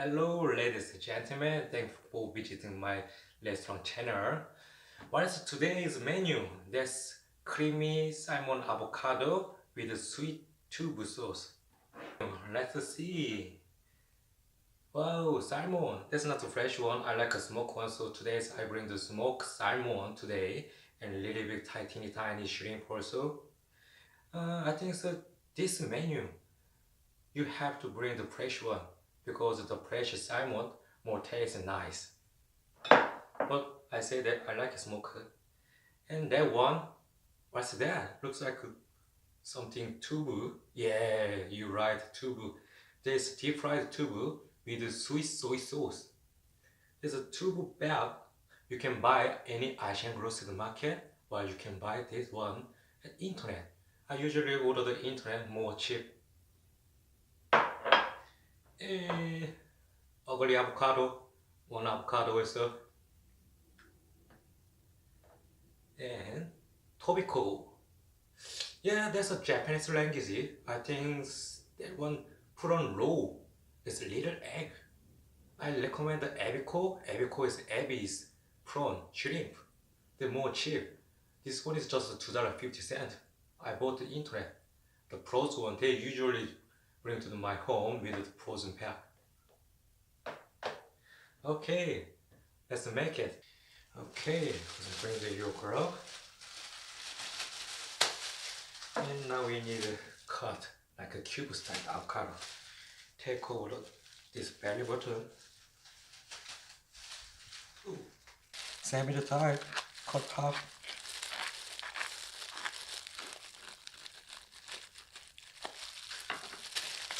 Hello ladies and gentlemen, thanks for visiting my restaurant channel. What is today's menu? That's creamy salmon avocado with sweet tubu sauce. Let's see. Wow, salmon. That's not a fresh one. I like a smoked one, so today I bring the smoked salmon today and a little bit tiny shrimp also. I think so. This menu you have to bring the fresh one because the fresh salmon more taste and nice. But I say that I like smoked. And that one, what's that? Looks like something tubu. Yeah, you're right, tubu. There's deep fried tubu with sweet soy sauce. There's a tubu bag. You can buy any Asian grocery market, or you can buy this one at internet. I usually order the internet more cheap. Ugly avocado, one avocado also. And tobiko. Yeah, that's a Japanese language. I think that one put on raw. It's a little egg. I recommend the Avocado. Avocado is Abby's prawn, shrimp. They're more cheap. This one is just $2.50. I bought the internet. The frozen one, they usually bring to my home with the frozen pack. Okay, let's make it. Okay, let's bring the yogurt up. And now we need to cut like a cube style avocado. Take over this belly button. Centimeter type, cut half.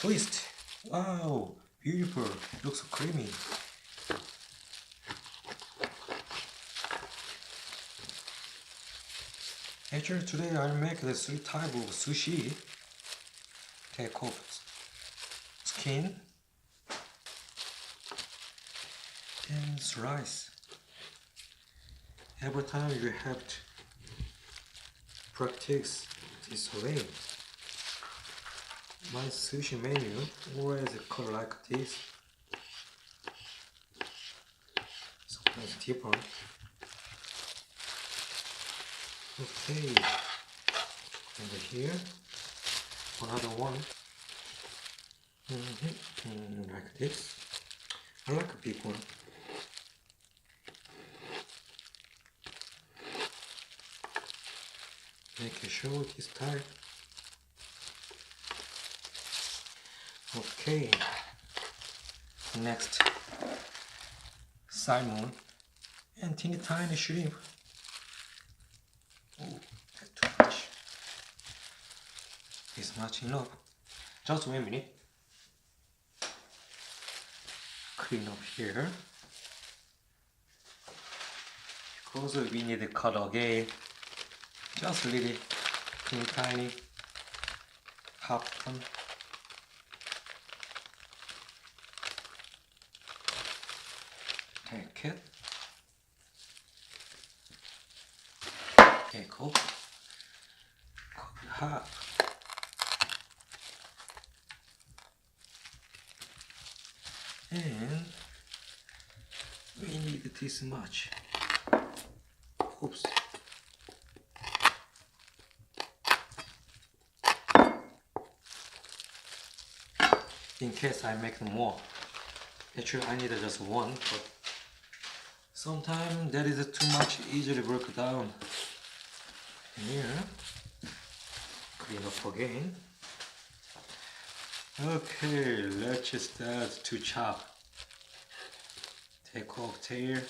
Twist. Wow, beautiful. Looks so creamy. Actually, today I'll make the three type of sushi. Take off skin and slice. Every time you have to practice this way. My sushi menu always cut like this. Sometimes deeper. Okay, and here another one. Like this. I like a big one. Make sure this type. Okay. Next, salmon and tiny shrimp. Oh, that's too much. It's not enough. Just 1 minute. Clean up here. Because we need to cut again. Just a little tiny half one. Take it. Take off. Cut half. And we need this much. Oops. In case I make more. Actually, I need just one, but sometimes that is too much, easily broke down. Here, clean up again. Okay, let's start to chop. Take off tail.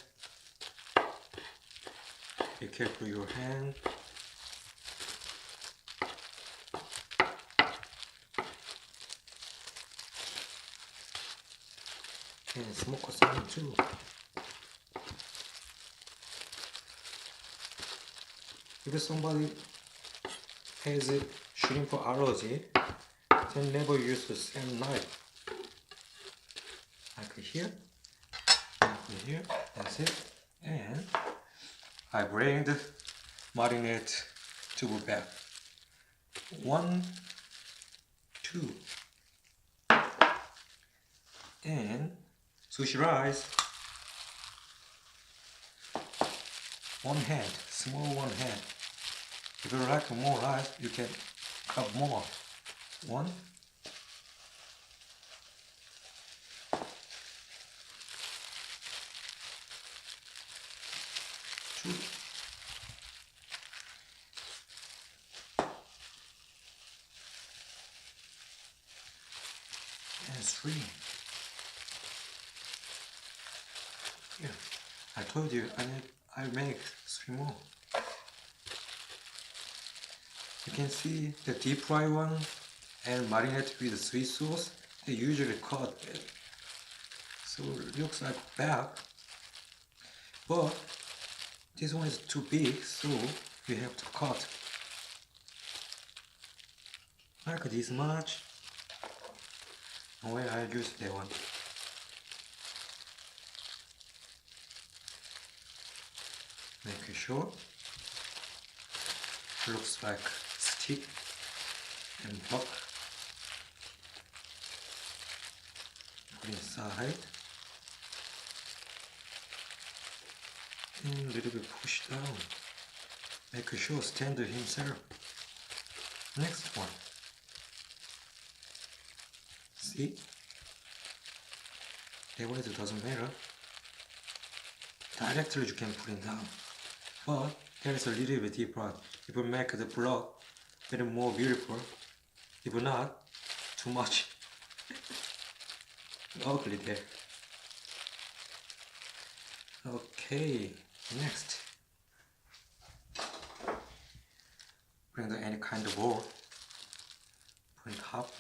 Be careful your hand. And smoke salmon too. If somebody has a shrimp allergy, then never use the same knife. Like here, that's it. And I bring the marinade tubu back. 1, 2, and sushi rice. One hand, small one hand. If you like more rice, you can cut more. One. Two. And three. Yeah, I told you I make three more. You can see the deep fry one and marinate with sweet sauce. They usually cut it, so it looks like back. But this one is too big, so we have to cut like this much. And when I use that one. Make sure it looks like stick and block. Put inside and a little bit push down. Make sure stand himself. Next one. See? That one it doesn't matter. Directly you can put it down. But there is a little bit different. It will make the block a little more beautiful. If not, too much. Ugly there. Okay, next. Bring the any kind of bowl. Put it up.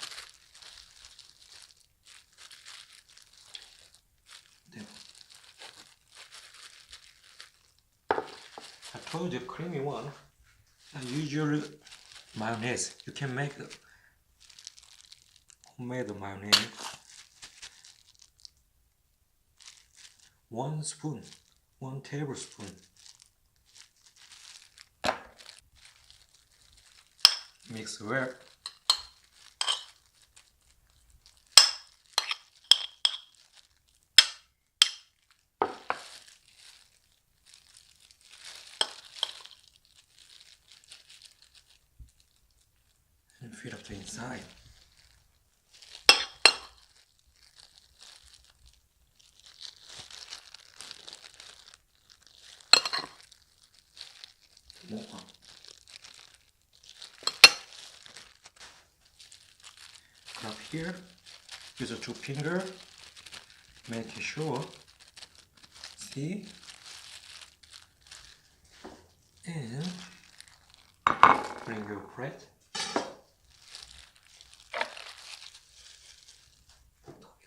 Then I told you creamy one. I usually mayonnaise. You can make the homemade mayonnaise. 1 spoon, 1 tablespoon. Mix well. And fill up the inside. More. Grab here, use a 2 finger, make sure, see, and bring your bread.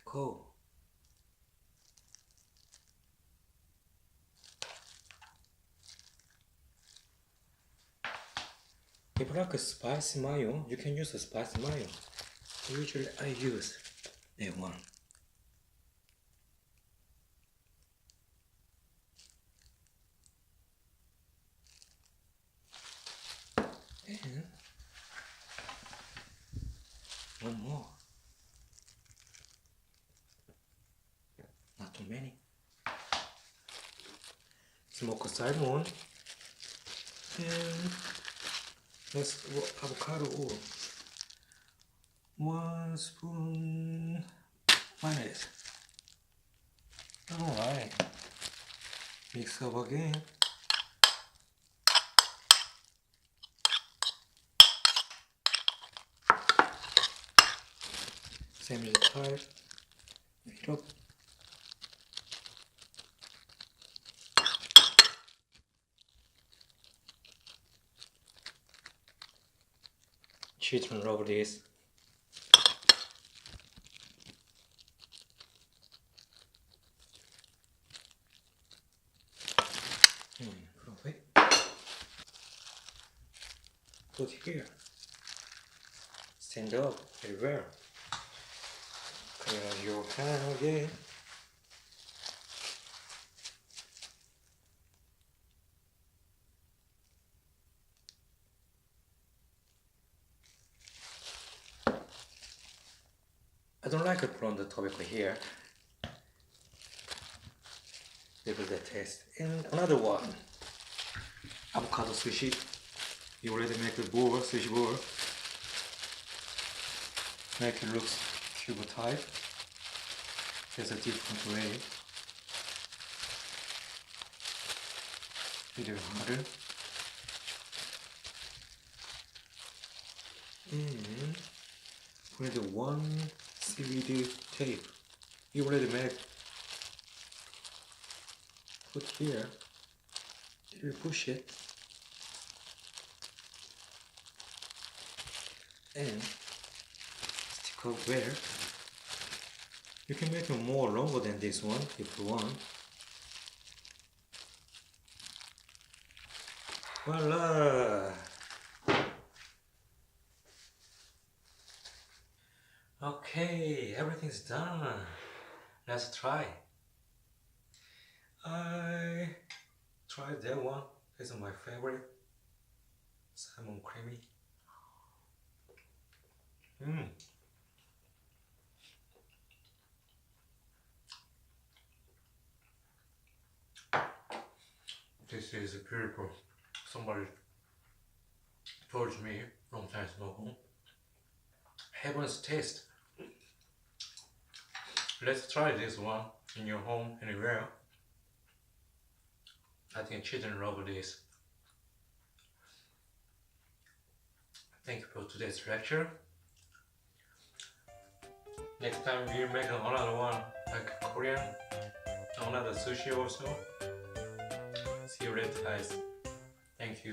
Go. If you like a spicy mayo, you can use a spicy mayo. Usually I use that one. And one more. Not too many. Smoke a salmon. And let's avocado oil. 1 spoon mayonnaise. Alright. Mix up again. Same as the type. Fill up. Cheese and rub this. Put away. Put here. Stand up everywhere. Clear your hand again. I don't like it from the tobacco here. Give it a taste. And another one. Avocado sushi. You already make the bowl, sushi bowl. Make it look cube type. There's a different way. Little harder. And put the one seaweed tape. You already made. Put here. You push it. And stick up where. You can make it more longer than this one if you want. Voila! Okay, everything's done. Let's try. I tried that one. This is my favorite. Salmon creamy. This is beautiful. Somebody told me long time ago. Heaven's taste. Let's try this one in your home anywhere. I think children love this. Thank you for today's lecture. Next time we'll make another one like Korean, another sushi also. See you later guys. Thank you.